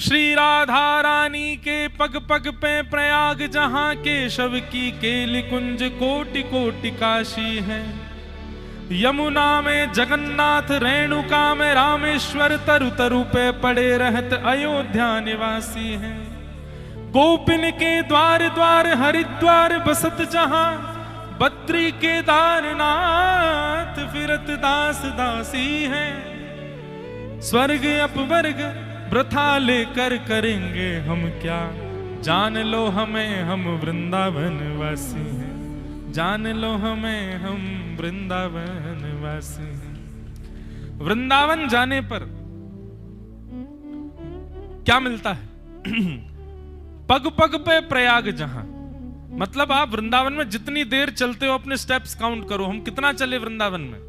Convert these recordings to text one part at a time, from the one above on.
श्री राधा रानी के पग पग पे प्रयाग, जहां केशव की केली कुंज कोटि कोटि काशी है। यमुना में जगन्नाथ, रेणुका में रामेश्वर, तरु तरु पे पड़े रहत अयोध्या निवासी हैं। गोपिन के द्वार द्वार हरिद्वार बसत, जहां बद्री केदारनाथ फिरत दास दासी हैं। स्वर्ग अपवर्ग वृथा लेकर करेंगे हम क्या, जान लो हमें हम वृंदावन वासी हैं। जान लो हमें हम वृंदावन वासी हैं। वृंदावन जाने पर क्या मिलता है? पग पग पे प्रयाग जहां, मतलब आप वृंदावन में जितनी देर चलते हो अपने स्टेप्स काउंट करो। हम कितना चले वृंदावन में?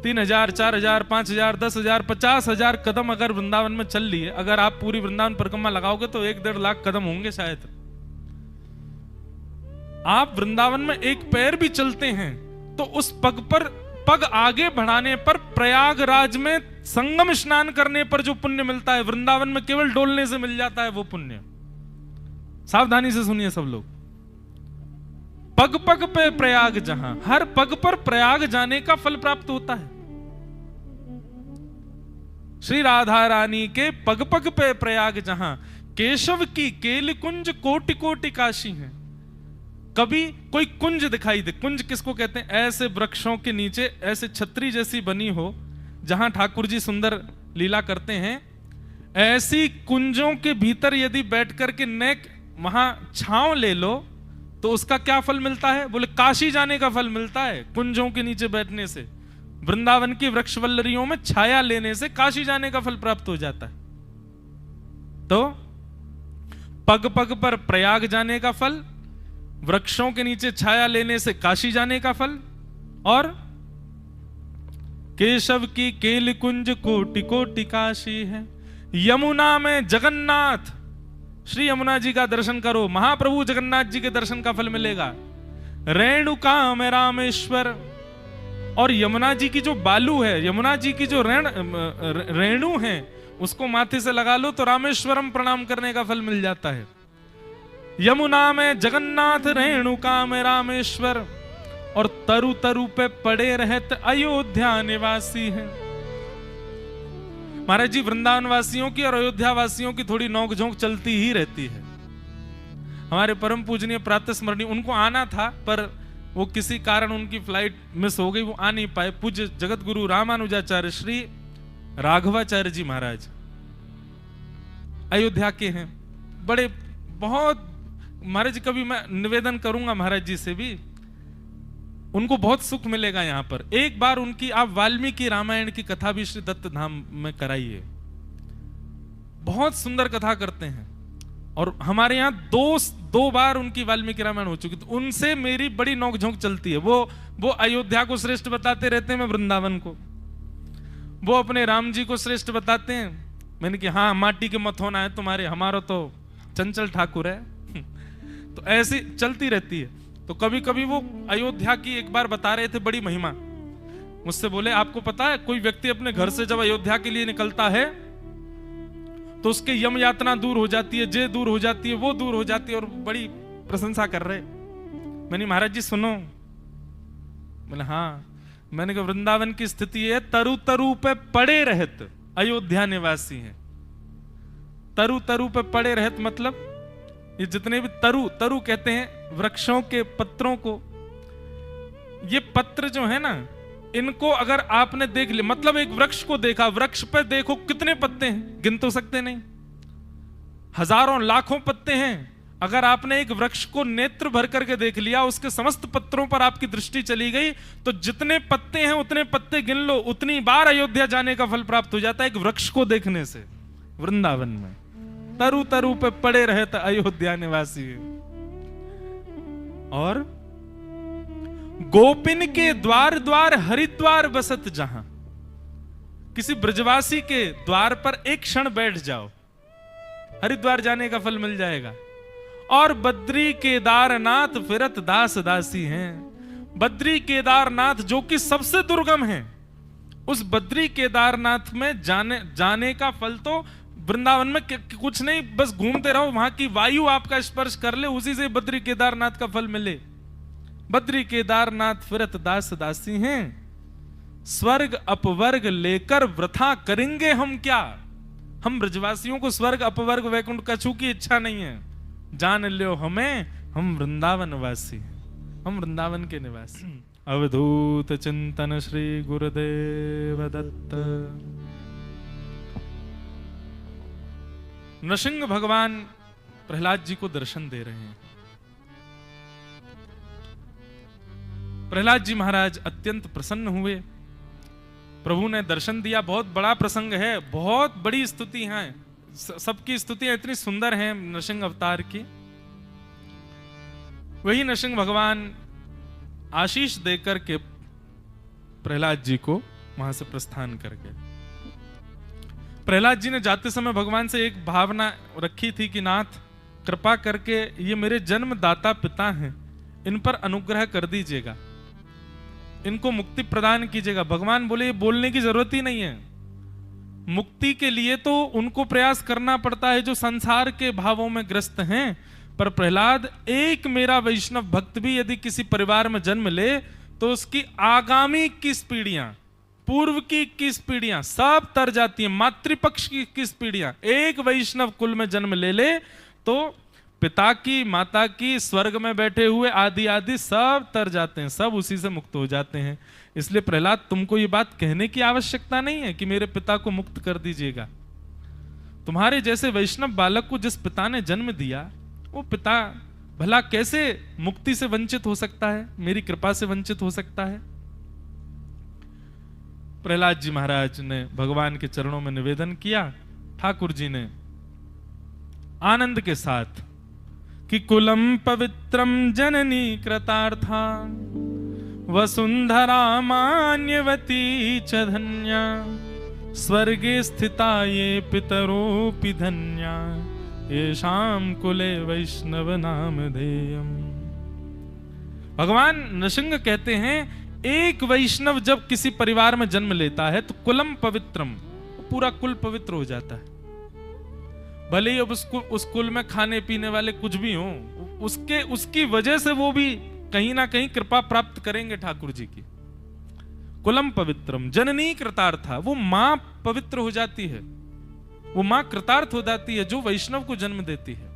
3000, 4000, 5000, 10,000, 50,000 कदम अगर वृंदावन में चल लिए, अगर आप पूरी वृंदावन परिक्रमा लगाओगे तो 1-1.5 लाख कदम होंगे शायद। आप वृंदावन में एक पैर भी चलते हैं तो उस पग पर पग आगे बढ़ाने पर, प्रयागराज में संगम स्नान करने पर जो पुण्य मिलता है, वृंदावन में केवल डोलने से मिल जाता है वो पुण्य। सावधानी से सुनिए सब लोग। पग पग पे प्रयाग जहां, हर पग पर प्रयाग जाने का फल प्राप्त होता है। श्री राधा रानी के पग पग पे प्रयाग जहां, केशव की केली कुंज कोटि कोटि काशी है। कभी कोई कुंज दिखाई दे, कुंज किसको कहते हैं? ऐसे वृक्षों के नीचे ऐसे छतरी जैसी बनी हो, जहां ठाकुर जी सुंदर लीला करते हैं, ऐसी कुंजों के भीतर यदि बैठ करके नेक वहां छांव ले लो तो उसका क्या फल मिलता है? बोले काशी जाने का फल मिलता है। कुंजों के नीचे बैठने से, वृंदावन की वृक्षवल्लरियों में छाया लेने से काशी जाने का फल प्राप्त हो जाता है। तो पग पग पर प्रयाग जाने का फल, वृक्षों के नीचे छाया लेने से काशी जाने का फल, और केशव की केली कुंज कोटि कोटि काशी है। यमुना में जगन्नाथ, श्री यमुना जी का दर्शन करो, महाप्रभु जगन्नाथ जी के दर्शन का फल मिलेगा। रेणुका में रामेश्वर, और यमुना जी की जो बालू है, यमुना जी की जो रेणु है, उसको माथे से लगा लो तो रामेश्वरम प्रणाम करने का फल मिल जाता है। यमुना में जगन्नाथ, रेणुका में रामेश्वर, और तरु तरु पे पड़े रहत अयोध्या निवासी हैं। महाराज जी, वृंदावन वासियों की और अयोध्या वासियों की थोड़ी नोक-झोंक चलती ही रहती है। हमारे परम पूजनीय प्रातः स्मरणीय, उनको आना था पर वो किसी कारण उनकी फ्लाइट मिस हो गई, वो आ नहीं पाए। पूज्य जगत गुरु रामानुजाचार्य श्री राघवाचार्य जी महाराज अयोध्या के हैं, बड़े बहुत। महाराज जी कभी मैं निवेदन करूंगा महाराज जी से भी, उनको बहुत सुख मिलेगा यहाँ पर। एक बार उनकी आप वाल्मीकि रामायण की कथा भी श्री दत्त धाम में कराइए, बहुत सुंदर कथा करते हैं। और हमारे यहाँ दो बार उनकी वाल्मीकि रामायण हो चुकी, तो उनसे मेरी बड़ी नोकझोंक चलती है। वो अयोध्या को श्रेष्ठ बताते रहते हैं, मैं वृंदावन को। वो अपने राम जी को श्रेष्ठ बताते हैं, मैंने कि हाँ माटी के मत होना है तुम्हारे, हमारा तो चंचल ठाकुर है। तो ऐसी चलती रहती है। तो कभी कभी वो अयोध्या की एक बार बता रहे थे बड़ी महिमा, मुझसे बोले आपको पता है कोई व्यक्ति अपने घर से जब अयोध्या के लिए निकलता है तो उसके यम यातना दूर हो जाती है, जे दूर हो जाती है, वो दूर हो जाती है, और बड़ी प्रशंसा कर रहे। मैंने महाराज जी सुनो, बोले हाँ। मैंने कहा वृंदावन की स्थिति है, तरु तरु पे पड़े रहत अयोध्या निवासी हैं। तरु तरु पे पड़े रहत मतलब ये जितने भी तरु कहते हैं वृक्षों के पत्रों को। ये पत्र जो है ना, इनको अगर आपने देख लिया, मतलब एक वृक्ष को देखा, वृक्ष पे देखो कितने पत्ते हैं, गिन तो सकते नहीं, हजारों लाखों पत्ते हैं। अगर आपने एक वृक्ष को नेत्र भर करके देख लिया, उसके समस्त पत्रों पर आपकी दृष्टि चली गई, तो जितने पत्ते हैं उतने पत्ते गिन लो, उतनी बार अयोध्या जाने का फल प्राप्त हो जाता है एक वृक्ष को देखने से। वृंदावन में तरु तरु पे पड़े रहते अयोध्या निवासी। और गोपिन के द्वार द्वार हरिद्वार बसत जहां, किसी ब्रजवासी के द्वार पर एक क्षण बैठ जाओ, हरिद्वार जाने का फल मिल जाएगा। और बद्री केदारनाथ फिरत दास दासी हैं। बद्री केदारनाथ जो कि सबसे दुर्गम है, उस बद्री केदारनाथ में जाने का फल तो वृंदावन में कुछ नहीं, बस घूमते रहो, वहां की वायु आपका स्पर्श कर ले, उसी से बद्री केदारनाथ का फल मिले। बद्री केदारनाथ फिरत दास दासी हैं, स्वर्ग अपवर्ग लेकर वृथा करेंगे हम क्या। हम ब्रजवासियों को स्वर्ग अपवर्ग वैकुंठ कछु की इच्छा नहीं है। जान लो हमें, हम वृंदावन वासी हैं, हम वृंदावन के निवासी। अवधूत चिंतन श्री गुरुदेव दत्त। नृसिंह भगवान प्रहलाद जी को दर्शन दे रहे हैं। प्रहलाद जी महाराज अत्यंत प्रसन्न हुए, प्रभु ने दर्शन दिया। बहुत बड़ा प्रसंग है, बहुत बड़ी स्तुति है, सबकी स्तुतियां इतनी सुंदर हैं नृसिंह अवतार की। वही नृसिंह भगवान आशीष देकर के प्रहलाद जी को वहां से प्रस्थान कर गए। प्रहलाद जी ने जाते समय भगवान से एक भावना रखी थी कि नाथ कृपा करके ये मेरे जन्मदाता पिता हैं, इन पर अनुग्रह कर दीजिएगा, इनको मुक्ति प्रदान कीजिएगा। भगवान बोले ये बोलने की जरूरत ही नहीं है, मुक्ति के लिए तो उनको प्रयास करना पड़ता है जो संसार के भावों में ग्रस्त हैं। पर प्रहलाद, एक मेरा वैष्णव भक्त भी यदि किसी परिवार में जन्म ले तो उसकी आगामी 21 पीढ़ियां, पूर्व की 21 पीढ़ियां सब तर जाती हैं। मातृपक्ष की 21 पीढ़ियां एक वैष्णव कुल में जन्म ले तो पिता की, माता की, स्वर्ग में बैठे हुए आदि आदि सब तर जाते हैं, सब उसी से मुक्त हो जाते हैं। इसलिए प्रहलाद, तुमको ये बात कहने की आवश्यकता नहीं है कि मेरे पिता को मुक्त कर दीजिएगा। तुम्हारे जैसे वैष्णव बालक को जिस पिता ने जन्म दिया, वो पिता भला कैसे मुक्ति से वंचित हो सकता है, मेरी कृपा से वंचित हो सकता है। प्रहलाद जी महाराज ने भगवान के चरणों में निवेदन किया। ठाकुर जी ने आनंद के साथ कि कुलम पवित्रम जननी कृतार्था वसुंधरा मान्यवती च धन्या स्वर्गे स्थिता ये पितरोपि धन्या येषां कुले वैष्णव नामधेयम्। भगवान नृसिंह कहते हैं, एक वैष्णव जब किसी परिवार में जन्म लेता है तो कुलम पवित्रम, पूरा कुल पवित्र हो जाता है। भले ही अब उस कुल में खाने पीने वाले कुछ भी हों, उसकी वजह से वो भी कहीं ना कहीं कृपा प्राप्त करेंगे ठाकुर जी की। कुलम पवित्रम जननी कृतार्था, वो मां पवित्र हो जाती है, वो मां कृतार्थ हो जाती है जो वैष्णव को जन्म देती है।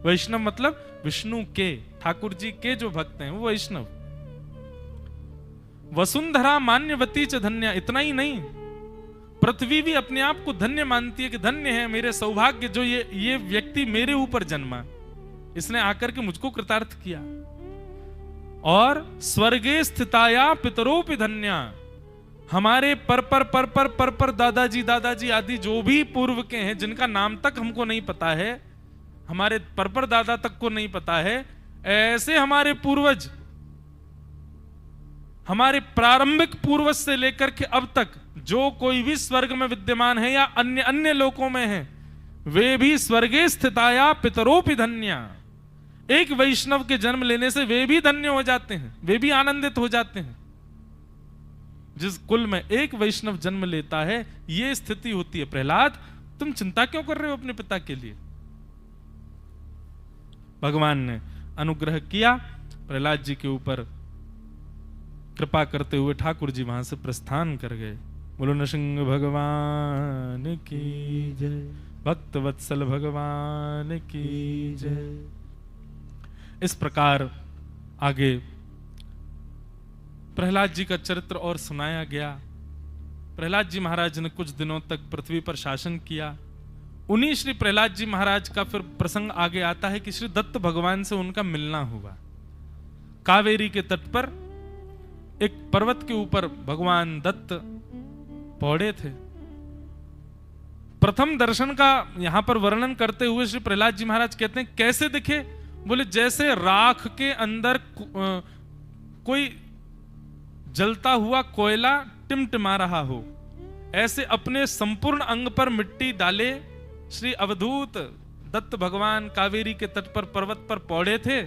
वैष्णव मतलब विष्णु के, ठाकुर जी के जो भक्त हैं वो वैष्णव। वसुंधरा मान्यवती च धन्या, इतना ही नहीं, पृथ्वी भी अपने आप को धन्य मानती है कि धन्य है मेरे सौभाग्य जो ये व्यक्ति मेरे ऊपर जन्मा, इसने आकर के मुझको कृतार्थ किया। और स्वर्गे स्थिताया पितरोपि धन्या, हमारे पर दादाजी आदि जो भी पूर्व के हैं, जिनका नाम तक हमको नहीं पता है, हमारे पर दादा तक को नहीं पता है, ऐसे हमारे पूर्वज, हमारे प्रारंभिक पूर्वज से लेकर के अब तक जो कोई भी स्वर्ग में विद्यमान है या अन्य अन्य लोकों में है, वे भी स्वर्गे स्थिताया पितरोपि धन्या। एक वैष्णव के जन्म लेने से वे भी धन्य हो जाते हैं, वे भी आनंदित हो जाते हैं। जिस कुल में एक वैष्णव जन्म लेता है, यह स्थिति होती है। प्रहलाद, तुम चिंता क्यों कर रहे हो अपने पिता के लिए? भगवान ने अनुग्रह किया, प्रहलाद जी के ऊपर कृपा करते हुए ठाकुर जी वहां से प्रस्थान कर गए। बोलो नृसिंह भगवान की जय, भक्त वत्सल भगवान की जय। इस प्रकार आगे प्रहलाद जी का चरित्र और सुनाया गया। प्रहलाद जी महाराज ने कुछ दिनों तक पृथ्वी पर शासन किया। उन्हीं श्री प्रहलाद जी महाराज का फिर प्रसंग आगे आता है कि श्री दत्त भगवान से उनका मिलना हुआ। कावेरी के तट पर एक पर्वत के ऊपर भगवान दत्त पौड़े थे। प्रथम दर्शन का यहां पर वर्णन करते हुए श्री प्रहलाद जी महाराज कहते हैं, कैसे दिखे? बोले जैसे राख के अंदर कोई जलता हुआ कोयला टिमटिमा रहा हो, ऐसे अपने संपूर्ण अंग पर मिट्टी डाले श्री अवधूत दत्त भगवान कावेरी के तट पर पर्वत पर पौड़े थे।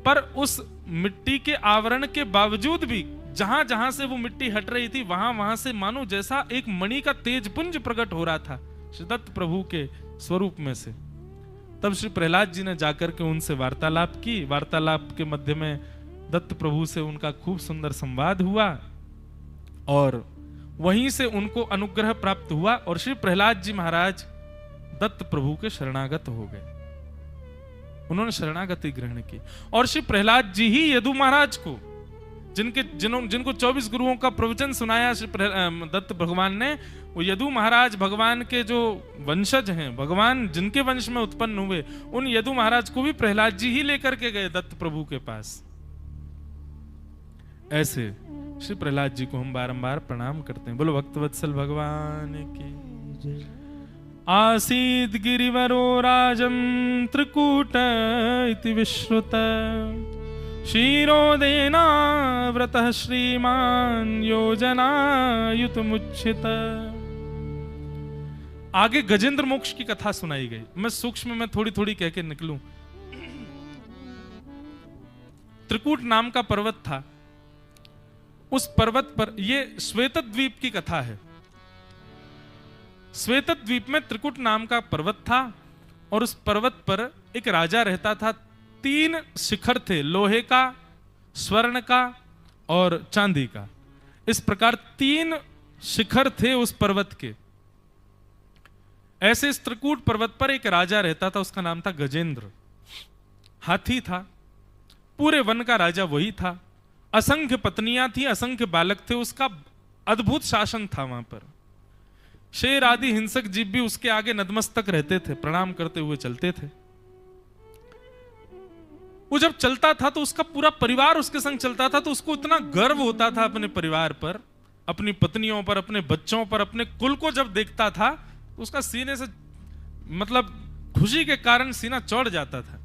पर उस मिट्टी के आवरण के बावजूद भी जहां जहां से वो मिट्टी हट रही थी, वहां वहां से मानो जैसा एक मणि का तेज पुंज प्रकट हो रहा था। श्री दत्त प्रभु के स्वरूप में से। तब श्री प्रहलाद जी ने जाकर के उनसे वार्तालाप की। वार्तालाप के मध्य में दत्त प्रभु से उनका खूब सुंदर संवाद हुआ और वहीं से उनको अनुग्रह प्राप्त हुआ और श्री प्रहलाद जी महाराज दत्त प्रभु के शरणागत हो गए। उन्होंने शरणागति ग्रहण की और श्री प्रहलाद जी ही यदु महाराज को, जिनको 24 गुरुओं का प्रवचन सुनाया श्री दत्त भगवान ने, वो यदु महाराज भगवान के जो वंशज हैं, भगवान जिनके वंश में उत्पन्न हुए, उन यदु महाराज को भी प्रहलाद जी ही लेकर के गए दत्त प्रभु के पास। ऐसे श्री प्रहलाद जी को हम बारंबार प्रणाम करते हैं। बोलो भक्तवत्सल भगवान की। आसीद गिरिवरो राजं त्रिकूट इति विश्रुत क्षीरोदेना व्रतः श्रीमान योजनायुतमुच्चित। आगे गजेंद्र मोक्ष की कथा सुनाई गई। मैं सूक्ष्म में थोड़ी थोड़ी कह के निकलूं। त्रिकूट नाम का पर्वत था। उस पर्वत पर, यह श्वेत द्वीप की कथा है। श्वेत द्वीप में त्रिकुट नाम का पर्वत था और उस पर्वत पर एक राजा रहता था। 3 शिखर थे, लोहे का, स्वर्ण का और चांदी का। इस प्रकार 3 शिखर थे उस पर्वत के। ऐसे इस त्रिकूट पर्वत पर एक राजा रहता था, उसका नाम था गजेंद्र। हाथी था, पूरे वन का राजा वही था। असंख्य पत्नियां थी, असंख्य बालक थे, उसका अद्भुत शासन था वहां पर। शेर आदि हिंसक जीव भी उसके आगे नतमस्तक रहते थे, प्रणाम करते हुए चलते थे। वो जब चलता था तो उसका पूरा परिवार उसके संग चलता था, तो उसको इतना गर्व होता था अपने परिवार पर, अपनी पत्नियों पर, अपने बच्चों पर, अपने कुल को जब देखता था तो उसका सीने से, मतलब खुशी के कारण सीना चौड़ जाता था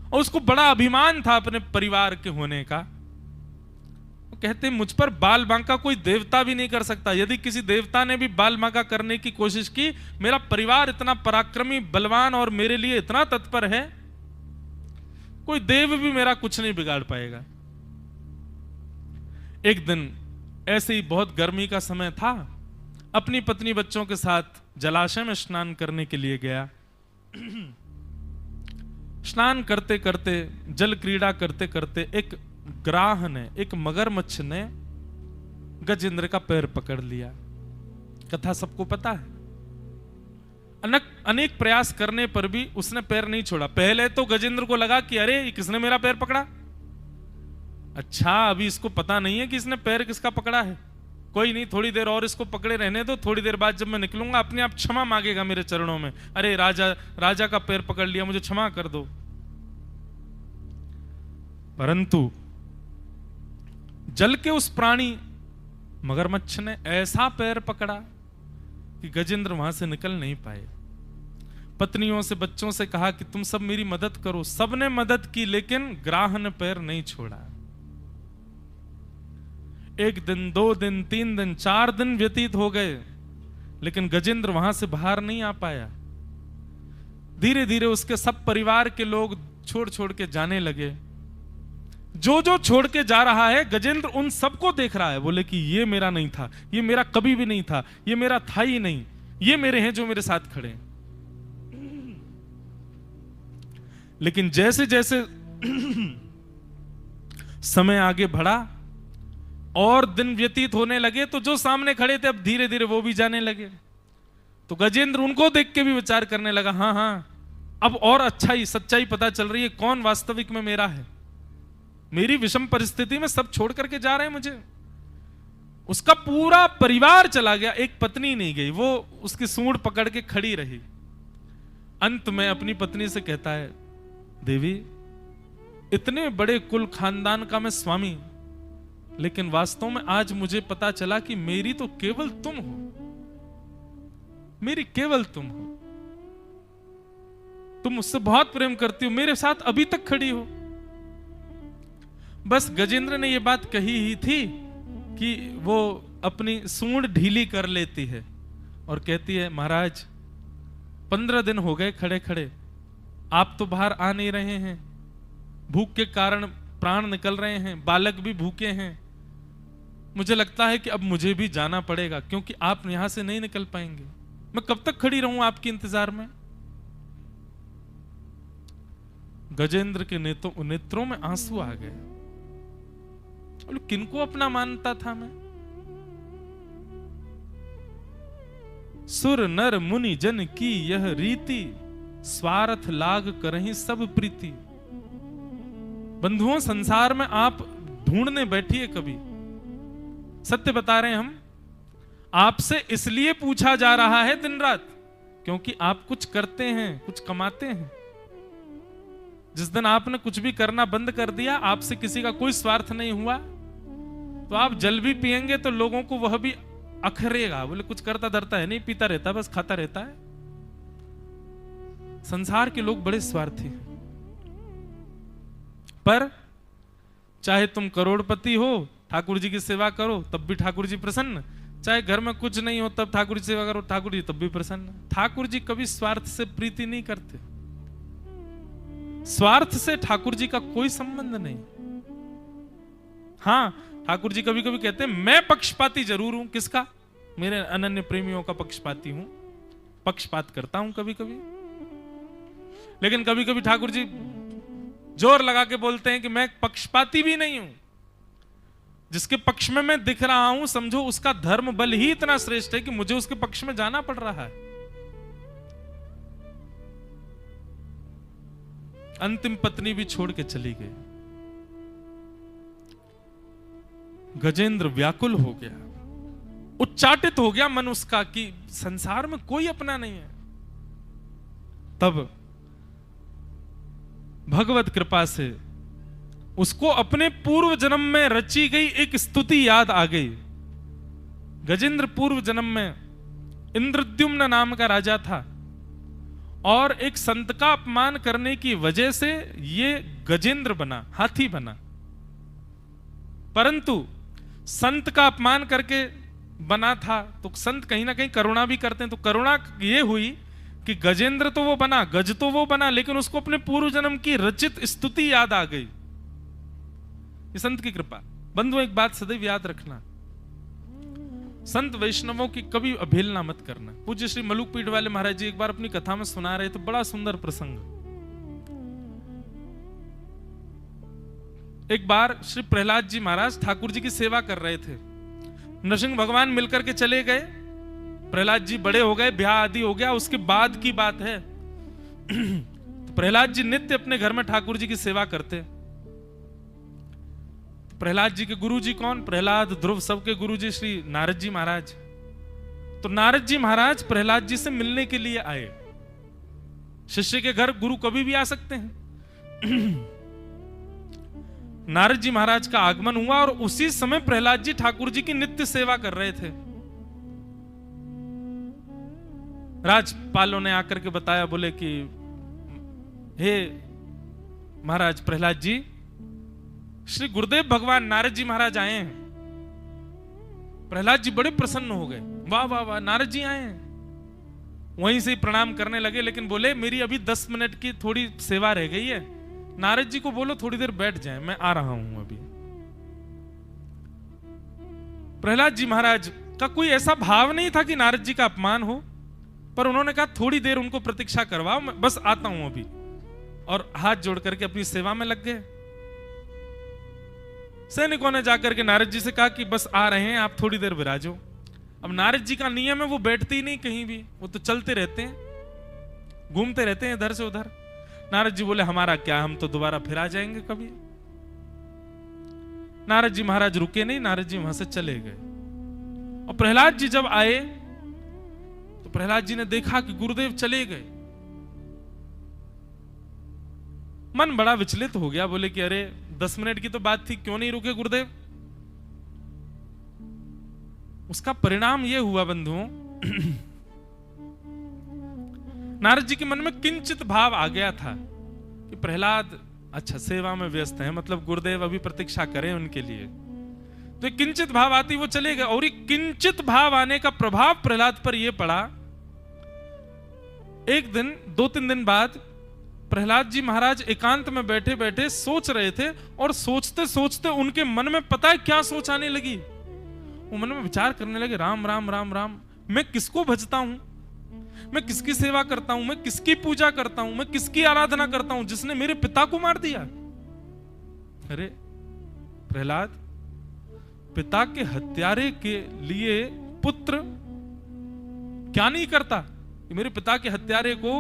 और उसको बड़ा अभिमान था अपने परिवार के होने का। कहते मुझ पर बाल बांका कोई देवता भी नहीं कर सकता। यदि किसी देवता ने भी बाल बांका करने की कोशिश की, मेरा परिवार इतना पराक्रमी, बलवान और मेरे लिए इतना तत्पर है, कोई देव भी मेरा कुछ नहीं बिगाड़ पाएगा। एक दिन ऐसे ही बहुत गर्मी का समय था, अपनी पत्नी बच्चों के साथ जलाशय में स्नान करने के लिए गया। स्नान करते करते, जल क्रीड़ा करते करते एक ग्राह ने, एक मगरमच्छ ने गजेंद्र का पैर पकड़ लिया। कथा सबको पता है। अनेक प्रयास करने पर भी उसने पैर नहीं छोड़ा। पहले तो गजेंद्र को लगा कि अरे किसने मेरा पैर पकड़ा। अच्छा, अभी इसको पता नहीं है कि इसने पैर किसका पकड़ा है। कोई नहीं, थोड़ी देर और इसको पकड़े रहने दो, थोड़ी देर बाद जब मैं निकलूंगा अपने आप क्षमा मांगेगा मेरे चरणों में। अरे राजा का पैर पकड़ लिया, मुझे क्षमा कर दो। परंतु जल के उस प्राणी मगरमच्छ ने ऐसा पैर पकड़ा कि गजेंद्र वहां से निकल नहीं पाए। पत्नियों से, बच्चों से कहा कि तुम सब मेरी मदद करो। सबने मदद की, लेकिन ग्राह ने पैर नहीं छोड़ा। 1 दिन, 2 दिन, 3 दिन, 4 दिन व्यतीत हो गए, लेकिन गजेंद्र वहां से बाहर नहीं आ पाया। धीरे धीरे उसके सब परिवार के लोग छोड़ छोड़ के जाने लगे। जो जो छोड़ के जा रहा है, गजेंद्र उन सबको देख रहा है। बोले कि ये मेरा नहीं था, ये मेरा कभी भी नहीं था, ये मेरा था ही नहीं, ये मेरे हैं जो मेरे साथ खड़े हैं। लेकिन जैसे जैसे समय आगे बढ़ा और दिन व्यतीत होने लगे, तो जो सामने खड़े थे अब धीरे धीरे वो भी जाने लगे। तो गजेंद्र उनको देख के भी विचार करने लगा, हाँ, अब और अच्छाई, सच्चाई पता चल रही है, कौन वास्तविक में मेरा है। मेरी विषम परिस्थिति में सब छोड़ करके जा रहे हैं मुझे। उसका पूरा परिवार चला गया, एक पत्नी नहीं गई, वो उसकी सूंड पकड़ के खड़ी रही। अंत में अपनी पत्नी से कहता है, देवी, इतने बड़े कुल खानदान का मैं स्वामी, लेकिन वास्तव में आज मुझे पता चला कि मेरी तो केवल तुम हो, मेरी केवल तुम हो। तुम मुझसे बहुत प्रेम करती हो, मेरे साथ अभी तक खड़ी हो। बस गजेंद्र ने यह बात कही ही थी कि वो अपनी सूंड ढीली कर लेती है और कहती है, महाराज 15 दिन हो गए खड़े खड़े, आप तो बाहर आ नहीं रहे हैं, भूख के कारण प्राण निकल रहे हैं, बालक भी भूखे हैं। मुझे लगता है कि अब मुझे भी जाना पड़ेगा, क्योंकि आप यहां से नहीं निकल पाएंगे। मैं कब तक खड़ी रहूं आपके इंतजार में? गजेंद्र के नेत्रों में आंसू आ गए। बोले किनको अपना मानता था मैं? सुर नर मुनि जन की यह रीति, स्वार्थ लाग करहीं सब प्रीति। बंधुओं, संसार में आप ढूंढने बैठिए कभी। सत्य बता रहे हैं हम, आपसे इसलिए पूछा जा रहा है दिन रात क्योंकि आप कुछ करते हैं, कुछ कमाते हैं। जिस दिन आपने कुछ भी करना बंद कर दिया, आपसे किसी का कोई स्वार्थ नहीं हुआ, तो आप जल भी पिएंगे तो लोगों को वह भी अखरेगा। बोले कुछ करता धरता है नहीं, पीता रहता है, बस खाता रहता है। संसार के लोग बड़े स्वार्थी हैं। पर चाहे तुम करोड़पति हो, ठाकुर जी की सेवा करो तब भी ठाकुर जी प्रसन्न। चाहे घर में कुछ नहीं हो तब ठाकुर जी सेवा करो, ठाकुर जी तब भी प्रसन्न। ठाकुर जी कभी स्वार्थ से प्रीति नहीं करते। स्वार्थ से ठाकुर जी का कोई संबंध नहीं। हाँ, ठाकुर जी कभी कभी कहते हैं मैं पक्षपाती जरूर हूं। किसका? मेरे अनन्य प्रेमियों का पक्षपाती हूं, पक्षपात करता हूं कभी कभी। लेकिन कभी कभी ठाकुर जी जोर लगा के बोलते हैं कि मैं पक्षपाती भी नहीं हूं। जिसके पक्ष में मैं दिख रहा हूं, समझो उसका धर्म बल ही इतना श्रेष्ठ है कि मुझे उसके पक्ष में जाना पड़ रहा है। अंतिम पत्नी भी छोड़ के चली गई। गजेंद्र व्याकुल हो गया, उच्चाटित हो गया मन उसका कि संसार में कोई अपना नहीं है। तब भगवत कृपा से उसको अपने पूर्व जन्म में रची गई एक स्तुति याद आ गई। गजेंद्र पूर्व जन्म में इंद्रद्युम्न नाम का राजा था और एक संत का अपमान करने की वजह से ये गजेंद्र बना, हाथी बना। परंतु संत का अपमान करके बना था तो संत कहीं ना कहीं करुणा भी करते हैं। तो करुणा ये हुई कि गजेंद्र तो वो बना, गज तो वो बना, लेकिन उसको अपने पूर्व जन्म की रचित स्तुति याद आ गई। ये संत की कृपा। बंधु, एक बात सदैव याद रखना, संत वैष्णवों की कभी अवहेलना मत करना। पूज्य श्री मलुक पीठ वाले महाराज जी एक बार अपनी कथा में सुना रहे थे, बड़ा सुंदर प्रसंग। एक बार श्री प्रहलाद जी महाराज ठाकुर जी की सेवा कर रहे थे। नरसिंह भगवान मिलकर के चले गए। प्रहलाद जी बड़े हो गए, ब्याह आदि हो गया, उसके बाद की बात है। तो प्रहलाद जी नित्य अपने घर में ठाकुर जी की सेवा करते। प्रहलाद जी के गुरु जी कौन? प्रहलाद, ध्रुव, सबके गुरु जी श्री नारद जी महाराज। तो नारद जी महाराज प्रहलाद जी से मिलने के लिए आए। शिष्य के घर गुरु कभी भी आ सकते हैं। नारद जी महाराज का आगमन हुआ और उसी समय प्रहलाद जी ठाकुर जी की नित्य सेवा कर रहे थे। राजपालों ने आकर के बताया, बोले कि हे महाराज प्रहलाद जी, श्री गुरुदेव भगवान नारद जी महाराज आए हैं। प्रहलाद जी बड़े प्रसन्न हो गए, वाह वाह वाह, नारद जी आए हैं। वहीं से प्रणाम करने लगे, लेकिन बोले मेरी अभी 10 मिनट की थोड़ी सेवा रह गई है, नारद जी को बोलो थोड़ी देर बैठ जाएं, मैं आ रहा हूं अभी। प्रहलाद जी महाराज का कोई ऐसा भाव नहीं था कि नारद जी का अपमान हो, पर उन्होंने कहा थोड़ी देर उनको प्रतीक्षा करवाओ, मैं बस आता हूं अभी। और हाथ जोड़ करके अपनी सेवा में लग गए। सैनिकों ने जाकर के नारद जी से कहा कि बस आ रहे हैं, आप थोड़ी देर विराजो। अब नारद जी का नियम है, वो बैठते ही नहीं कहीं भी, वो तो चलते रहते हैं, घूमते रहते हैं इधर से उधर। नारद जी बोले हमारा क्या, हम तो दोबारा फिर आ जाएंगे कभी। नारद जी महाराज रुके नहीं, नारद जी वहां से चले गए। और प्रहलाद जी जब आए तो प्रहलाद जी ने देखा कि गुरुदेव चले गए। मन बड़ा विचलित हो गया, बोले कि अरे 10 मिनट की तो बात थी, क्यों नहीं रुके गुरुदेव। उसका परिणाम यह हुआ बंधुओं, नारद जी के मन में किंचित भाव आ गया था कि प्रहलाद अच्छा सेवा में व्यस्त है, मतलब गुरुदेव अभी प्रतीक्षा करें उनके लिए। तो एक किंचित भाव आती वो चले गए। और एक किंचित भाव आने का प्रभाव प्रहलाद पर यह पड़ा, एक दिन 2-3 दिन बाद प्रहलाद जी महाराज एकांत में बैठे बैठे सोच रहे थे, और सोचते सोचते उनके मन में पता है क्या सोच आने लगी। वो मन में विचार करने लगे, राम राम राम राम, मैं किसको भजता हूं, मैं किसकी सेवा करता हूं, मैं किसकी पूजा करता हूं, मैं किसकी आराधना करता हूं जिसने मेरे पिता को मार दिया। अरे प्रहलाद, पिता के हत्यारे के लिए पुत्र क्या नहीं करता कि मेरे पिता के हत्यारे को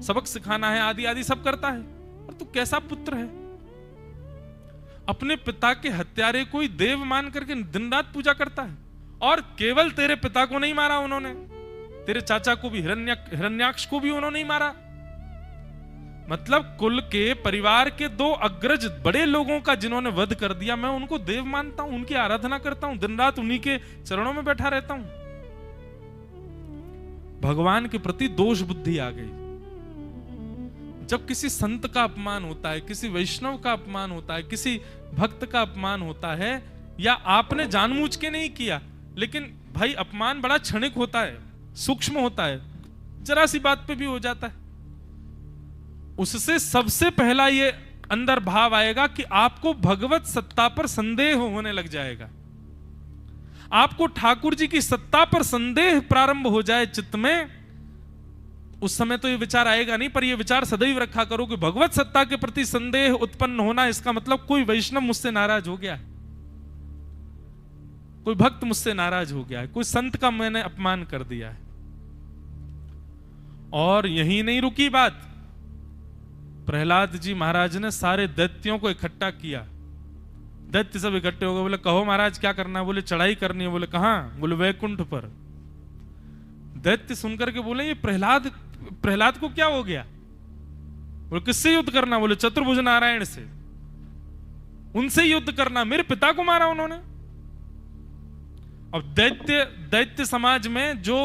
सबक सिखाना है, आदि आदि सब करता है। और तू कैसा पुत्र है, अपने पिता के हत्यारे को ही देव मान करके दिन रात पूजा करता है। और केवल तेरे पिता को नहीं मारा उन्होंने, तेरे चाचा को भी, हिरण्याक्ष को भी उन्होंने नहीं मारा। मतलब कुल के परिवार के 2 अग्रज बड़े लोगों का जिन्होंने वध कर दिया, मैं उनको देव मानता हूं, उनकी आराधना करता हूं, दिन रात उन्हीं के चरणों में बैठा रहता हूं। भगवान के प्रति दोष बुद्धि आ गई। जब किसी संत का अपमान होता है, किसी वैष्णव का अपमान होता है, किसी भक्त का अपमान होता है, या आपने जानबूझ के नहीं किया, लेकिन भाई अपमान बड़ा क्षणिक होता है, सूक्ष्म होता है, जरा सी बात पे भी हो जाता है, उससे सबसे पहला ये अंदर भाव आएगा कि आपको भगवत सत्ता पर संदेह होने लग जाएगा। आपको ठाकुर जी की सत्ता पर संदेह प्रारंभ हो जाए चित्त में, उस समय तो ये विचार आएगा नहीं, पर ये विचार सदैव रखा करो कि भगवत सत्ता के प्रति संदेह उत्पन्न होना, इसका मतलब कोई वैष्णव मुझसे नाराज हो गया है, कोई भक्त मुझसे नाराज हो गया है, कोई संत का मैंने अपमान कर दिया है। और यही नहीं रुकी बात, प्रहलाद जी महाराज ने सारे दैत्यों को इकट्ठा किया। दैत्य सब इकट्ठे हो गए, बोले कहो महाराज क्या करना है? बोले चढ़ाई करनी है। बोले कहां? बोले वैकुंठ पर। दैत्य सुनकर के बोले ये प्रहलाद को क्या हो गया? बोले किससे युद्ध करना? बोले चतुर्भुज नारायण से, उनसे युद्ध करना, मेरे पिता को मारा उन्होंने। अब दैत्य समाज में जो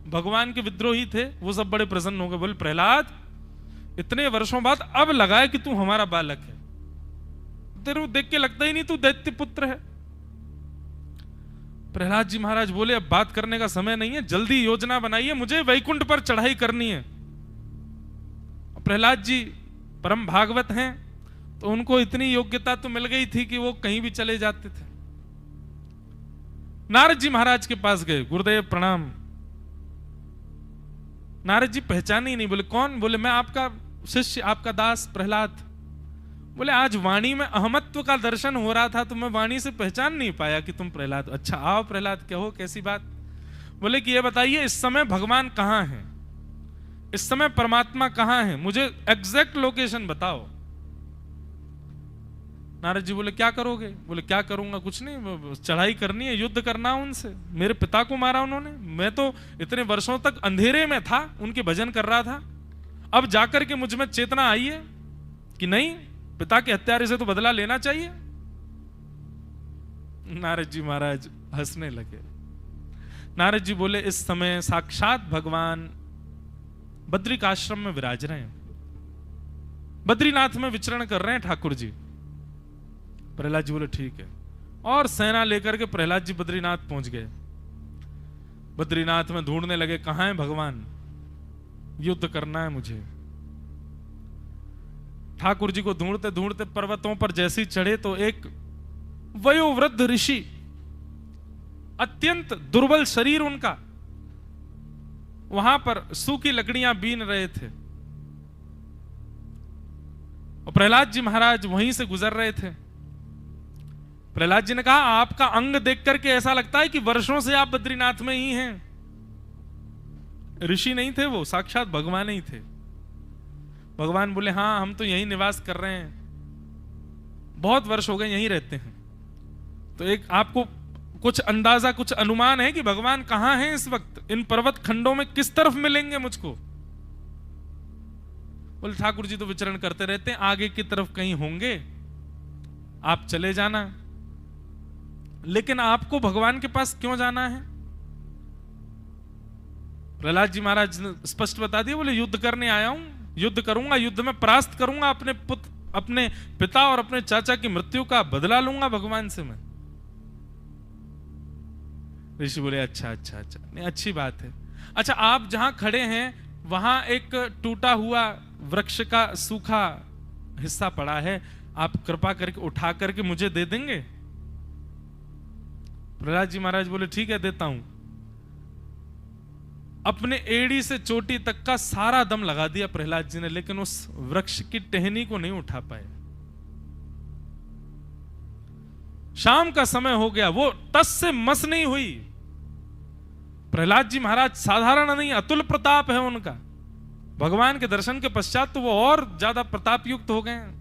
भगवान के विद्रोही थे वो सब बड़े प्रसन्न हो गए, बोले प्रहलाद इतने वर्षों बाद अब लगा है कि तू हमारा बालक है, तेरे को देख के लगता ही नहीं तू दैत्य पुत्र है। प्रहलाद जी महाराज बोले अब बात करने का समय नहीं है, जल्दी योजना बनाइए, मुझे वैकुंठ पर चढ़ाई करनी है। प्रहलाद जी परम भागवत हैं, तो उनको इतनी योग्यता तो मिल गई थी कि वो कहीं भी चले जाते थे। नारद जी महाराज के पास गए, गुरुदेव प्रणाम। नारद जी पहचाने ही नहीं, बोले कौन? बोले मैं आपका शिष्य, आपका दास प्रहलाद। बोले आज वाणी में अहमत्व का दर्शन हो रहा था तो मैं वाणी से पहचान नहीं पाया कि तुम प्रहलाद। अच्छा आओ प्रहलाद, क्या हो, कैसी बात? बोले कि ये बताइए इस समय भगवान कहां है, इस समय परमात्मा कहां है, मुझे एग्जैक्ट लोकेशन बताओ। नारद जी बोले क्या करोगे? बोले क्या करूंगा, कुछ नहीं, चढ़ाई करनी है, युद्ध करना उनसे, मेरे पिता को मारा उन्होंने, मैं तो इतने वर्षों तक अंधेरे में था, उनके भजन कर रहा था, अब जाकर के मुझ में चेतना आई है कि नहीं, पिता के हत्यारे से तो बदला लेना चाहिए। नारद जी महाराज हंसने लगे। नारद जी बोले इस समय साक्षात भगवान बद्रिक आश्रम में विराज रहे हैं, बद्रीनाथ में विचरण कर रहे हैं ठाकुर जी। प्रहलाद जी बोले ठीक है, और सेना लेकर के प्रहलाद जी बद्रीनाथ पहुंच गए। बद्रीनाथ में ढूंढने लगे कहां है भगवान, युद्ध करना है मुझे। ठाकुर जी को ढूंढते ढूंढते पर्वतों पर जैसे ही चढ़े तो एक वयोवृद्ध ऋषि, अत्यंत दुर्बल शरीर उनका, वहां पर सूखी लकड़ियां बीन रहे थे और प्रहलाद जी महाराज वहीं से गुजर रहे थे। प्रहलाद जी ने कहा आपका अंग देख करके ऐसा लगता है कि वर्षों से आप बद्रीनाथ में ही हैं। ऋषि नहीं थे वो, साक्षात भगवान ही थे। भगवान बोले हाँ हम तो यहीं निवास कर रहे हैं, बहुत वर्ष हो गए यहीं रहते हैं। तो एक आपको कुछ अंदाजा, कुछ अनुमान है कि भगवान कहां हैं इस वक्त, इन पर्वत खंडों में किस तरफ मिलेंगे मुझको? बोले ठाकुर जी तो विचरण करते रहते हैं, आगे की तरफ कहीं होंगे, आप चले जाना। लेकिन आपको भगवान के पास क्यों जाना है? प्रहलाद जी महाराज ने स्पष्ट बता दिया, बोले युद्ध करने आया हूं, युद्ध करूंगा, युद्ध में परास्त करूंगा, अपने पिता और अपने चाचा की मृत्यु का बदला लूंगा भगवान से मैं। ऋषि बोले अच्छा अच्छा अच्छा, नहीं अच्छी बात है। अच्छा आप जहां खड़े हैं वहां एक टूटा हुआ वृक्ष का सूखा हिस्सा पड़ा है, आप कृपा करके उठा करके मुझे दे देंगे? प्रहलाद जी महाराज बोले ठीक है देता हूं। अपने एड़ी से चोटी तक का सारा दम लगा दिया प्रहलाद जी ने, लेकिन उस वृक्ष की टहनी को नहीं उठा पाए। शाम का समय हो गया, वो टस से मस नहीं हुई। प्रहलाद जी महाराज साधारण नहीं, अतुल प्रताप है उनका। भगवान के दर्शन के पश्चात तो वो और ज्यादा प्रताप युक्त हो गए हैं।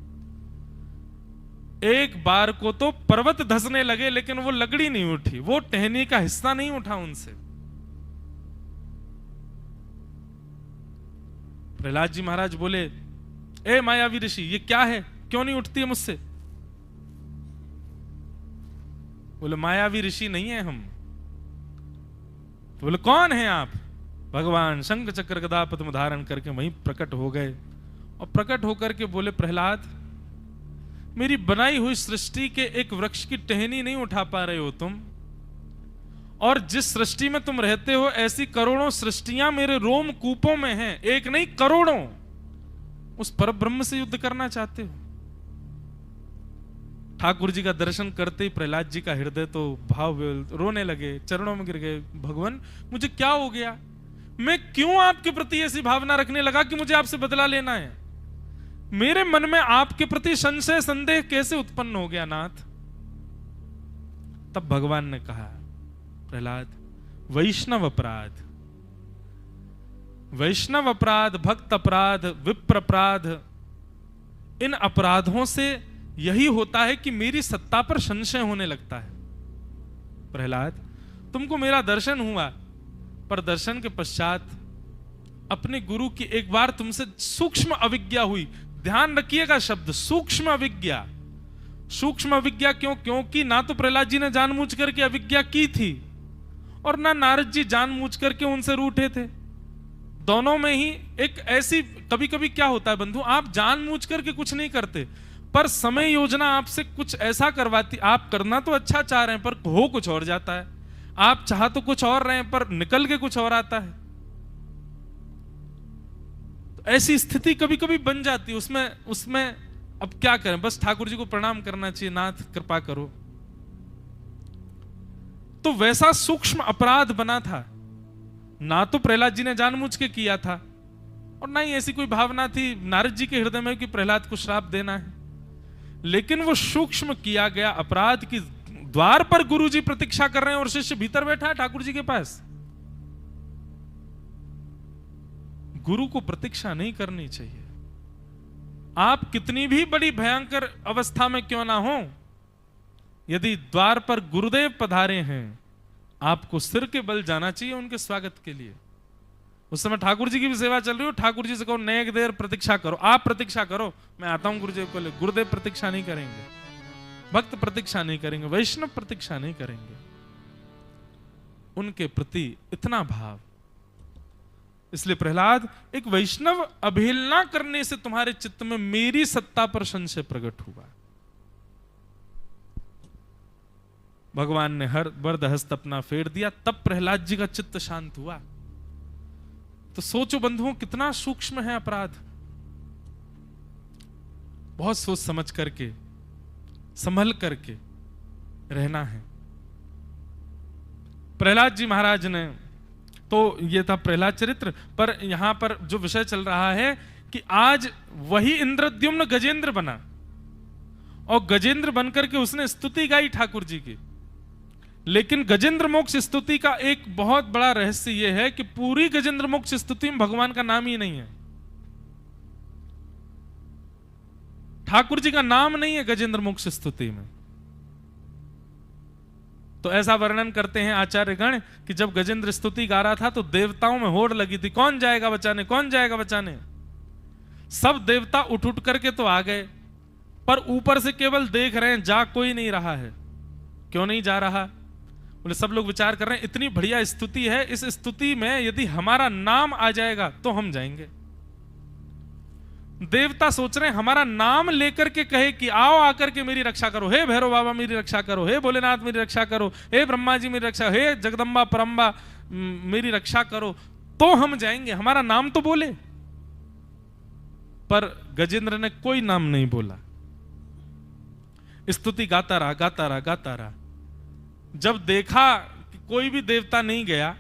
एक बार को तो पर्वत धंसने लगे, लेकिन वो लगड़ी नहीं उठी, वो टहनी का हिस्सा नहीं उठा उनसे। प्रहलाद जी महाराज बोले, ए मायावी ऋषि, ये क्या है, क्यों नहीं उठती है मुझसे? बोले, मायावी ऋषि नहीं है हम। तो बोले, कौन है आप? भगवान शंख चक्र गदा पद्म धारण करके वहीं प्रकट हो गए, और प्रकट होकर के बोले, प्रहलाद, मेरी बनाई हुई सृष्टि के एक वृक्ष की टहनी नहीं उठा पा रहे हो तुम, और जिस सृष्टि में तुम रहते हो ऐसी करोड़ों सृष्टियां मेरे रोम कूपों में हैं, एक नहीं करोड़ों। उस परब्रह्म से युद्ध करना चाहते हो? ठाकुर जी का दर्शन करते ही प्रहलाद जी का हृदय तो भाव रोने लगे, चरणों में गिर गए। भगवान, मुझे क्या हो गया? मैं क्यों आपके प्रति ऐसी भावना रखने लगा कि मुझे आपसे बदला लेना है? मेरे मन में आपके प्रति संशय संदेह कैसे उत्पन्न हो गया नाथ? तब भगवान ने कहा, प्रहलाद, वैष्णव अपराध, वैष्णव अपराध, भक्त अपराध, विप्र अपराध, इन अपराधों से यही होता है कि मेरी सत्ता पर संशय होने लगता है। प्रहलाद, तुमको मेरा दर्शन हुआ, पर दर्शन के पश्चात अपने गुरु की एक बार तुमसे सूक्ष्म अविज्ञा हुई। ध्यान रखिएगा शब्द सूक्ष्म अविज्ञा। सूक्ष्म अविज्ञा क्यों? क्योंकि ना तो प्रहलाद जी ने जानबूझ करके अविज्ञा की थी, और ना नारद जी जानबूझ करके उनसे रूठे थे। दोनों में ही एक ऐसी, कभी कभी क्या होता है बंधु, आप जानबूझ करके कुछ नहीं करते, पर समय योजना आपसे कुछ ऐसा करवाती, आप करना तो अच्छा चाह रहे हैं पर हो कुछ और जाता है, आप चाह तो कुछ और रहे हैं पर निकल के कुछ और आता है। तो ऐसी स्थिति कभी कभी बन जाती है। उसमें अब क्या करें, बस ठाकुर जी को प्रणाम करना चाहिए, नाथ कृपा करो। तो वैसा सूक्ष्म अपराध बना था, ना तो प्रहलाद जी ने जानबूझ के किया था, और ना ही ऐसी कोई भावना थी नारद जी के हृदय में कि प्रहलाद को श्राप देना है, लेकिन वो सूक्ष्म किया गया अपराध की द्वार पर गुरु जी प्रतीक्षा कर रहे हैं और शिष्य भीतर बैठा है ठाकुर जी के पास। गुरु को प्रतीक्षा नहीं करनी चाहिए। आप कितनी भी बड़ी भयंकर अवस्था में क्यों ना हो, यदि द्वार पर गुरुदेव पधारे हैं, आपको सिर के बल जाना चाहिए उनके स्वागत के लिए। उस समय ठाकुर जी की भी सेवा चल रही हो, ठाकुर जी से कहो नेक देर प्रतीक्षा करो, आप प्रतीक्षा करो, मैं आता हूं गुरुदेव को ले। गुरुदेव प्रतीक्षा नहीं करेंगे, भक्त प्रतीक्षा नहीं करेंगे, वैष्णव प्रतीक्षा नहीं करेंगे। उनके प्रति इतना भाव। इसलिए प्रहलाद, एक वैष्णव अवहेलना करने से तुम्हारे चित्त में मेरी सत्ता पर संशय प्रकट हुआ। भगवान ने हर वरद हस्त अपना फेर दिया, तब प्रहलाद जी का चित्त शांत हुआ। तो सोचो बंधुओं, कितना सूक्ष्म है अपराध। बहुत सोच समझ करके, संभल करके रहना है। प्रहलाद जी महाराज ने तो ये था प्रहलाद चरित्र, पर यहां पर जो विषय चल रहा है कि आज वही इंद्रद्युम्न गजेंद्र बना, और गजेंद्र बनकर के उसने स्तुति गाई ठाकुर जी की। लेकिन गजेंद्र मोक्ष स्तुति का एक बहुत बड़ा रहस्य यह है कि पूरी गजेंद्र मोक्ष स्तुति में भगवान का नाम ही नहीं है, ठाकुर जी का नाम नहीं है गजेंद्र मोक्ष स्तुति में। तो ऐसा वर्णन करते हैं आचार्य गण कि जब गजेंद्र स्तुति गा रहा था तो देवताओं में होड़ लगी थी, कौन जाएगा बचाने, कौन जाएगा बचाने। सब देवता उठ उठ करके तो आ गए, पर ऊपर से केवल देख रहे हैं, जा कोई नहीं रहा है। क्यों नहीं जा रहा? बोले सब लोग विचार कर रहे हैं, इतनी बढ़िया स्तुति है, इस स्तुति में यदि हमारा नाम आ जाएगा तो हम जाएंगे। देवता सोच रहे हैं हमारा नाम लेकर के कहे कि आओ आकर के मेरी रक्षा करो, हे भैरव बाबा मेरी रक्षा करो, हे भोलेनाथ मेरी रक्षा करो, हे ब्रह्मा जी मेरी रक्षा, हे जगदम्बा परम्बा मेरी रक्षा करो, तो हम जाएंगे, हमारा नाम तो बोले। पर गजेंद्र ने कोई नाम नहीं बोला, स्तुति गाता रहा, गाता रहा, गाता रहा। जब देखा कि कोई भी देवता नहीं गया,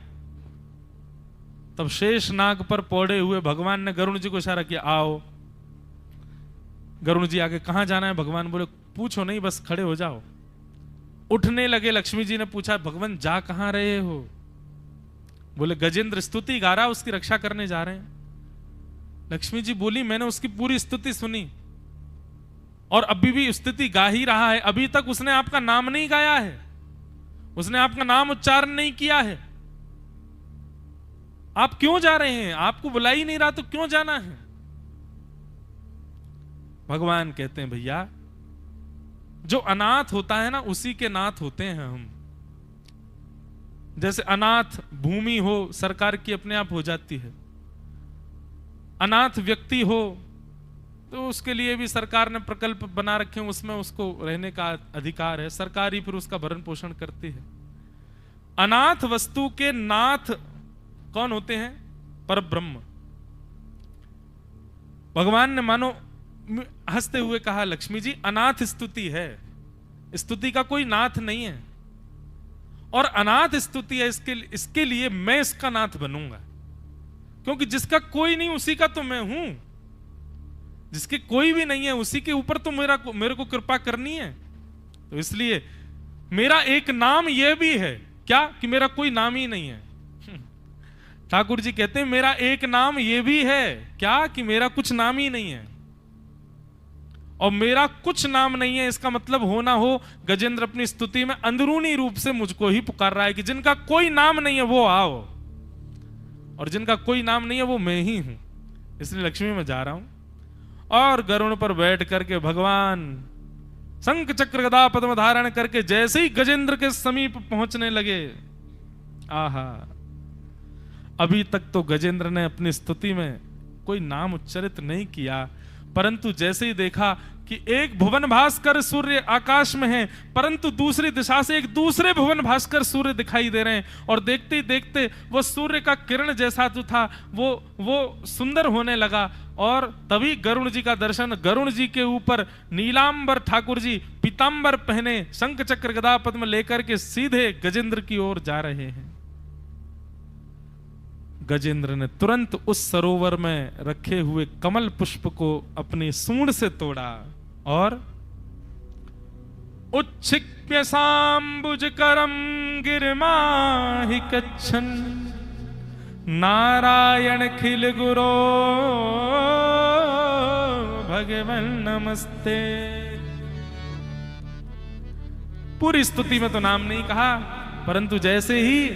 तब शेष नाग पर पौड़े हुए भगवान ने गरुण जी को इशारा किया, आओ। गरुण जी आगे, कहां जाना है? भगवान बोले, पूछो नहीं, बस खड़े हो जाओ। उठने लगे। लक्ष्मी जी ने पूछा, भगवान जा कहां रहे हो? बोले, गजेंद्र स्तुति गा रहा, उसकी रक्षा करने जा रहे हैं। लक्ष्मी जी बोली, मैंने उसकी पूरी स्तुति सुनी और अभी भी स्तुति गा ही रहा है। अभी तक उसने आपका नाम नहीं गाया है, उसने आपका नाम उच्चारण नहीं किया है। आप क्यों जा रहे हैं? आपको बुला ही नहीं रहा तो क्यों जाना है? भगवान कहते हैं, भैया जो अनाथ होता है ना, उसी के नाथ होते हैं हम। जैसे अनाथ भूमि हो, सरकार की अपने आप हो जाती है। अनाथ व्यक्ति हो तो उसके लिए भी सरकार ने प्रकल्प बना रखे हैं, उसमें उसको रहने का अधिकार है। सरकार ही फिर उसका भरण पोषण करती है। अनाथ वस्तु के नाथ कौन होते हैं? परब्रह्म। भगवान ने मानो हंसते हुए कहा, लक्ष्मी जी अनाथ स्तुति है, स्तुति का कोई नाथ नहीं है, और अनाथ स्तुति है, इसके लिए मैं इसका नाथ बनूंगा। क्योंकि जिसका कोई नहीं उसी का तो मैं हूं, जिसके कोई भी नहीं है उसी के ऊपर तो मेरे को कृपा करनी है। तो इसलिए मेरा एक नाम यह भी है, क्या कि मेरा कोई नाम ही नहीं है। ठाकुर जी कहते हैं, मेरा एक नाम यह भी है, क्या कि मेरा कुछ नाम ही नहीं है। और मेरा कुछ नाम नहीं है, इसका मतलब हो ना हो गजेंद्र अपनी स्तुति में अंदरूनी रूप से मुझको ही पुकार रहा है कि जिनका कोई नाम नहीं है वो आओ, और जिनका कोई नाम नहीं है वो मैं ही हूं। इसलिए लक्ष्मी में जा रहा हूं। और गरुण पर बैठ करके भगवान शंख चक्र गदा पद्म धारण करके जैसे ही गजेंद्र के समीप पहुंचने लगे, आहा, अभी तक तो गजेंद्र ने अपनी स्तुति में कोई नाम उच्चारित नहीं किया, परंतु जैसे ही देखा कि एक भुवन भास्कर सूर्य आकाश में है, परंतु दूसरी दिशा से एक दूसरे भुवन भास्कर सूर्य दिखाई दे रहे हैं, और देखते ही देखते वो सूर्य का किरण जैसा जो था वो सुंदर होने लगा। और तभी गरुण जी का दर्शन, गरुण जी के ऊपर नीलांबर ठाकुर जी पीतांबर पहने शंख चक्र गदा पद्म लेकर के सीधे गजेंद्र की ओर जा रहे हैं। गजेंद्र ने तुरंत उस सरोवर में रखे हुए कमल पुष्प को अपनी सूंड से तोड़ा और उच्छिक्य सांबुज करम गिरमाहि कच्छन नारायण खिल गुरो भगवन नमस्ते। पूरी स्तुति में तो नाम नहीं कहा, परंतु जैसे ही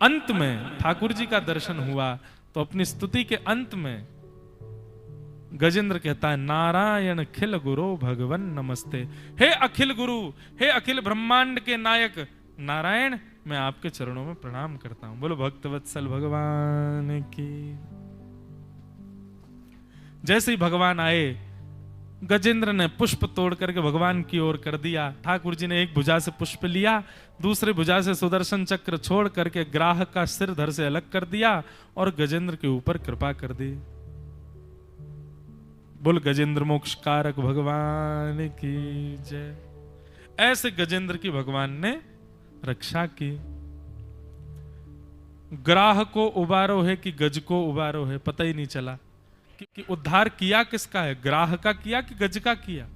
अंत में ठाकुर जी का दर्शन हुआ तो अपनी स्तुति के अंत में गजेंद्र कहता है, नारायण खिल गुरु भगवन नमस्ते। हे अखिल गुरु, हे अखिल ब्रह्मांड के नायक नारायण, मैं आपके चरणों में प्रणाम करता हूं। बोलो भक्तवत्सल भगवान की। जैसे ही भगवान आए, गजेंद्र ने पुष्प तोड़ करके भगवान की ओर कर दिया। ठाकुर जी ने एक भुजा से पुष्प लिया, दूसरे भुजा से सुदर्शन चक्र छोड़ करके ग्राहक का सिर धड़ से अलग कर दिया और गजेंद्र के ऊपर कृपा कर दी। बोल गजेंद्र मोक्ष कारक भगवान की जय। ऐसे गजेंद्र की भगवान ने रक्षा की। ग्राह को उबारो है कि गज को उबारो है, पता ही नहीं चला कि उद्धार किया किसका है, ग्राह का किया कि गज का किया।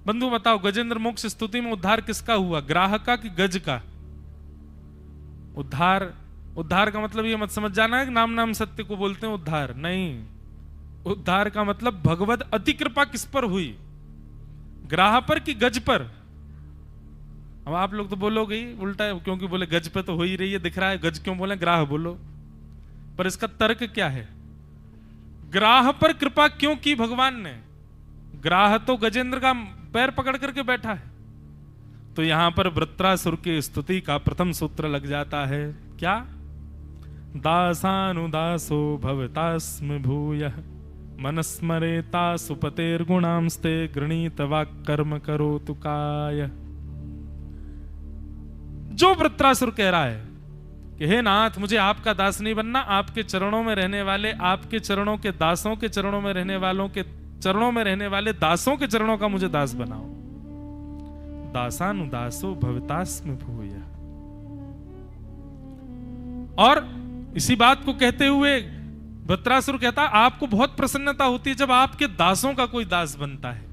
बंधु बताओ, गजेंद्र मोक्ष स्तुति में उद्धार किसका हुआ, ग्राह का कि गज का? उद्धार का मतलब ये मत समझ जाना है कि नाम नाम सत्य को बोलते हैं उद्धार, नहीं। उद्धार का मतलब भगवत अति कृपा किस पर हुई, ग्राह पर कि गज पर? अब आप लोग तो बोलोगे ही उल्टा है, क्योंकि बोले गज पे तो हो ही रही है, दिख रहा है, गज क्यों बोले, ग्राह बोलो। पर इसका तर्क क्या है? ग्राह पर कृपा क्यों की भगवान ने? ग्राह तो गजेंद्र का पैर पकड़ करके बैठा है। तो यहां पर वृत्रासुर की स्तुति का प्रथम सूत्र लग जाता है, क्या? दासानुदासो भवतास्म भूयः मनस्मरेता सुपतेर्गुणांस्ते गृणीत वाक्कर्म करोतु काय। जो वृत्रासुर कह रहा है कि हे नाथ, मुझे आपका दास नहीं बनना, आपके चरणों में रहने वाले, आपके चरणों के दासों के चरणों में रहने वालों के चरणों में रहने वाले दासों के चरणों का मुझे दास बनाओ। दासानुदासो भवतास्म भूयः। और इसी बात को कहते हुए वृत्रासुर कहता, आपको बहुत प्रसन्नता होती है जब आपके दासों का कोई दास बनता है।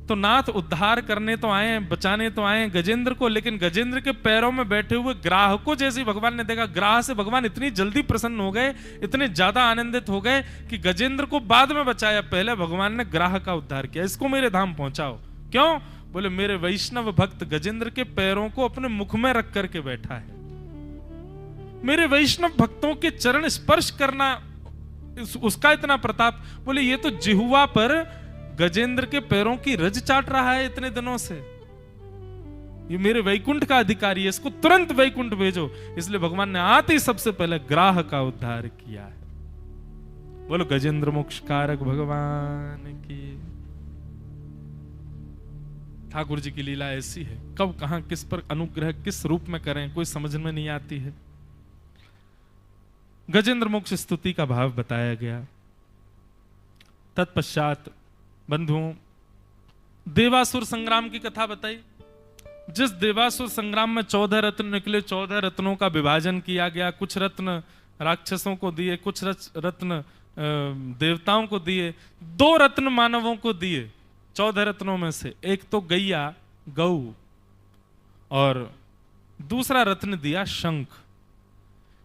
तो नाथ उद्धार करने तो आए, बचाने तो आए गजेंद्र को, लेकिन गजेंद्र के पैरों में बैठे हुए ग्राह को जैसे भगवान ने देखा, ग्राह से भगवान इतनी जल्दी प्रसन्न हो गए, इतने ज्यादा आनंदित हो गए कि गजेंद्र को बाद में बचाया, पहले भगवान ने ग्राह का उद्धार किया। इसको मेरे धाम पहुंचाओ। क्यों? बोले मेरे वैष्णव भक्त गजेंद्र के पैरों को अपने मुख में रख करके बैठा है। मेरे वैष्णव भक्तों के चरण स्पर्श करना उसका इतना प्रताप। बोले ये तो जिह्वा पर गजेंद्र के पैरों की रज चाट रहा है इतने दिनों से, ये मेरे वैकुंठ का अधिकारी है, इसको तुरंत वैकुंठ भेजो। इसलिए भगवान ने आते ही सबसे पहले ग्राह का उद्धार किया है। बोलो गजेंद्र मोक्ष कारक भगवान की। ठाकुर जी की लीला ऐसी है, कब कहां किस पर अनुग्रह किस रूप में करें कोई समझ में नहीं आती है। गजेंद्र मोक्ष स्तुति का भाव बताया गया। तत्पश्चात बंधुओं देवासुर संग्राम की कथा बताई। जिस देवासुर संग्राम में 14 रत्न निकले, 14 रत्नों का विभाजन किया गया। कुछ रत्न राक्षसों को दिए, कुछ रत्न देवताओं को दिए, 2 रत्न मानवों को दिए। 14 रत्नों में से एक तो गैया गौ और दूसरा रत्न दिया शंख।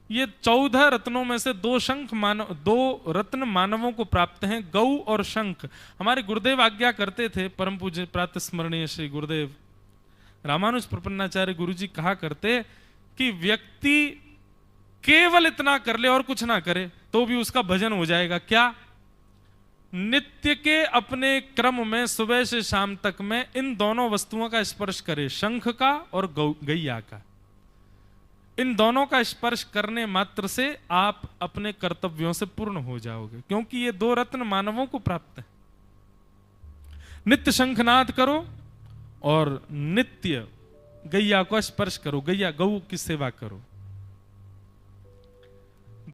ये 14 रत्नों में से 2 रत्न मानवों को प्राप्त हैं, गौ और शंख। हमारे गुरुदेव आज्ञा करते थे, परम पूज्य प्रातः स्मरणीय श्री गुरुदेव रामानुज प्रपन्नाचार्य गुरु जी कहा करते कि व्यक्ति केवल इतना कर ले और कुछ ना करे तो भी उसका भजन हो जाएगा। क्या? नित्य के अपने क्रम में सुबह से शाम तक में इन दोनों वस्तुओं का स्पर्श करे, शंख का और गैया का। इन दोनों का स्पर्श करने मात्र से आप अपने कर्तव्यों से पूर्ण हो जाओगे, क्योंकि ये 2 रत्न मानवों को प्राप्त है। नित्य शंखनाद करो और नित्य गैया को स्पर्श करो, गैया गौ की सेवा करो।